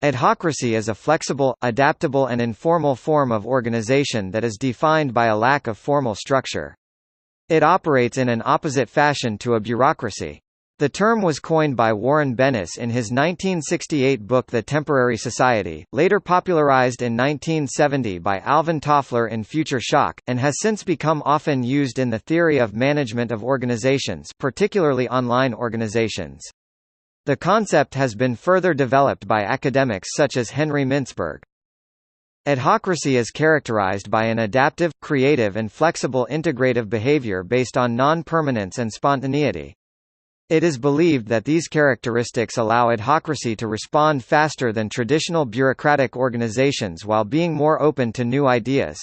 Adhocracy is a flexible, adaptable and informal form of organization that is defined by a lack of formal structure. It operates in an opposite fashion to a bureaucracy. The term was coined by Warren Bennis in his 1968 book The Temporary Society, later popularized in 1970 by Alvin Toffler in Future Shock, and has since become often used in the theory of management of organizations, particularly online organizations. The concept has been further developed by academics such as Henry Mintzberg. Adhocracy is characterized by an adaptive, creative and flexible integrative behavior based on non-permanence and spontaneity. It is believed that these characteristics allow adhocracy to respond faster than traditional bureaucratic organizations while being more open to new ideas.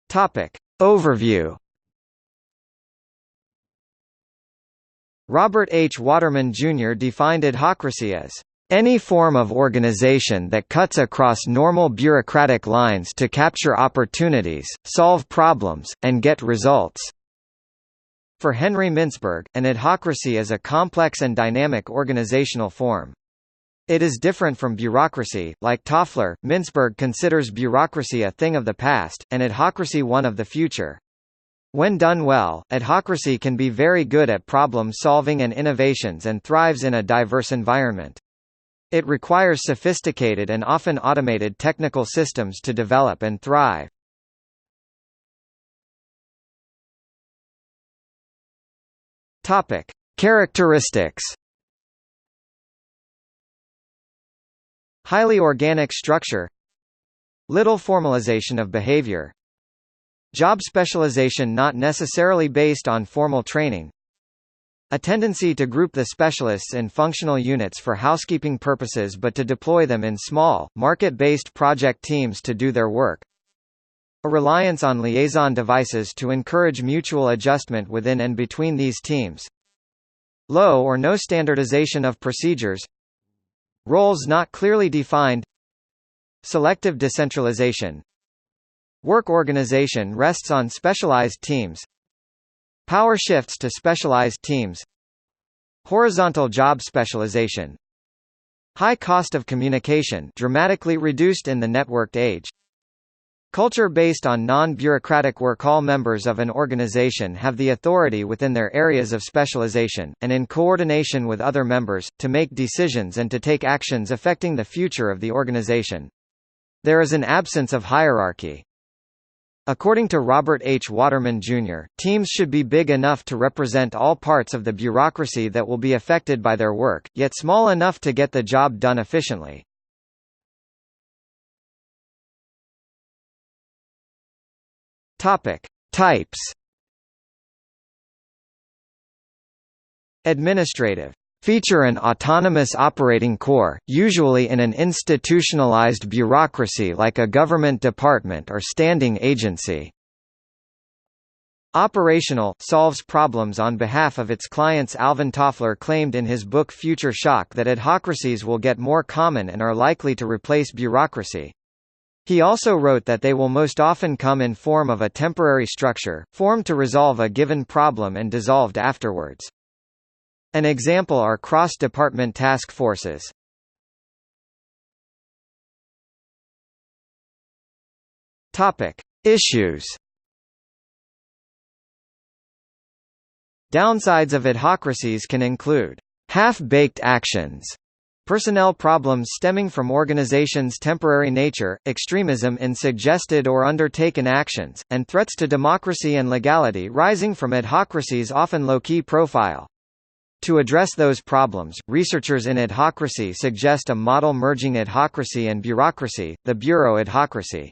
Topic. Overview. Robert H. Waterman, Jr. defined adhocracy as any form of organization that cuts across normal bureaucratic lines to capture opportunities, solve problems, and get results. For Henry Mintzberg, an adhocracy is a complex and dynamic organizational form. It is different from bureaucracy. Like Toffler, Mintzberg considers bureaucracy a thing of the past, and adhocracy one of the future. When done well, adhocracy can be very good at problem solving and innovations and thrives in a diverse environment. It requires sophisticated and often automated technical systems to develop and thrive. Topic: Characteristics. Highly organic structure. Little formalization of behavior. Job specialization not necessarily based on formal training. A tendency to group the specialists in functional units for housekeeping purposes but to deploy them in small, market-based project teams to do their work. A reliance on liaison devices to encourage mutual adjustment within and between these teams. Low or no standardization of procedures. Roles not clearly defined. Selective decentralization. Work organization rests on specialized teams. Power shifts to specialized teams. Horizontal job specialization. High cost of communication dramatically reduced in the networked age. Culture based on non-bureaucratic work. All members of an organization have the authority within their areas of specialization, and in coordination with other members, to make decisions and to take actions affecting the future of the organization. There is an absence of hierarchy. According to Robert H. Waterman, Jr., teams should be big enough to represent all parts of the bureaucracy that will be affected by their work, yet small enough to get the job done efficiently. Topic: Types. Administrative. Feature an autonomous operating core, usually in an institutionalized bureaucracy like a government department or standing agency. Operational, solves problems on behalf of its clients. Alvin Toffler claimed in his book Future Shock that adhocracies will get more common and are likely to replace bureaucracy. He also wrote that they will most often come in form of a temporary structure, formed to resolve a given problem and dissolved afterwards. An example are cross-department task forces. Topic: Issues. Downsides of adhocracies can include half-baked actions, personnel problems stemming from organizations' temporary nature, extremism in suggested or undertaken actions, and threats to democracy and legality rising from adhocracies' often low-key profile. To address those problems, researchers in adhocracy suggest a model merging adhocracy and bureaucracy, the bureau adhocracy.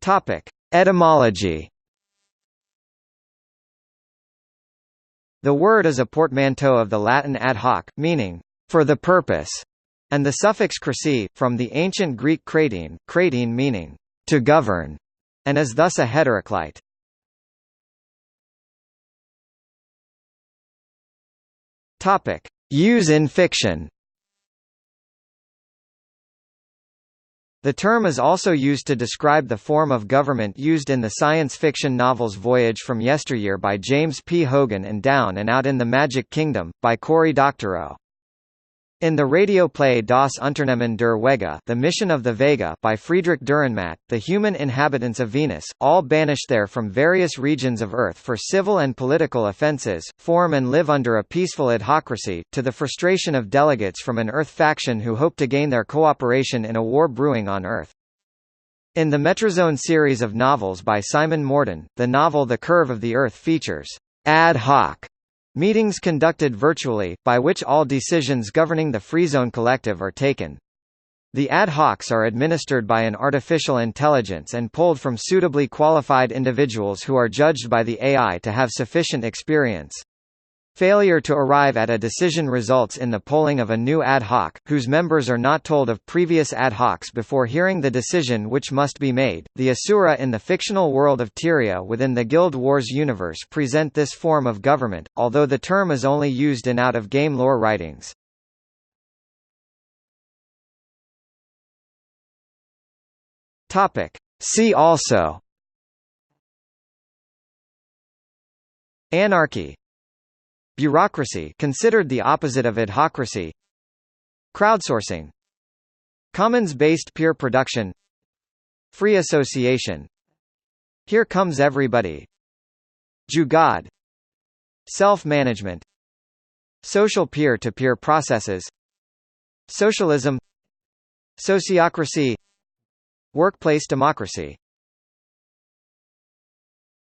Topic: Etymology. The word is a portmanteau of the Latin ad hoc, meaning for the purpose, and the suffix cracy, from the ancient Greek kratine, meaning to govern, and is thus a heteroclite. Topic: Use in fiction. The term is also used to describe the form of government used in the science fiction novels Voyage from Yesteryear by James P. Hogan and Down and Out in the Magic Kingdom, by Cory Doctorow. In the radio play Das Unternehmen der Vega, The Mission of the Vega by Friedrich Dürrenmatt, the human inhabitants of Venus, all banished there from various regions of Earth for civil and political offences, form and live under a peaceful adhocracy, to the frustration of delegates from an Earth faction who hope to gain their cooperation in a war brewing on Earth. In the Metrazone series of novels by Simon Morden, the novel The Curve of the Earth features ad hoc meetings conducted virtually, by which all decisions governing the Freezone Collective are taken. The ad hocs are administered by an artificial intelligence and pulled from suitably qualified individuals who are judged by the AI to have sufficient experience. Failure to arrive at a decision results in the polling of a new ad hoc, whose members are not told of previous ad hocs before hearing the decision which must be made. The Asura in the fictional world of Tyria within the Guild Wars universe present this form of government, although the term is only used in out-of-game lore writings. See also: Anarchy, bureaucracy, considered the opposite of adhocracy; crowdsourcing, commons-based peer production; free association; here comes everybody; jugad; self-management; social peer-to-peer processes; socialism; sociocracy; workplace democracy.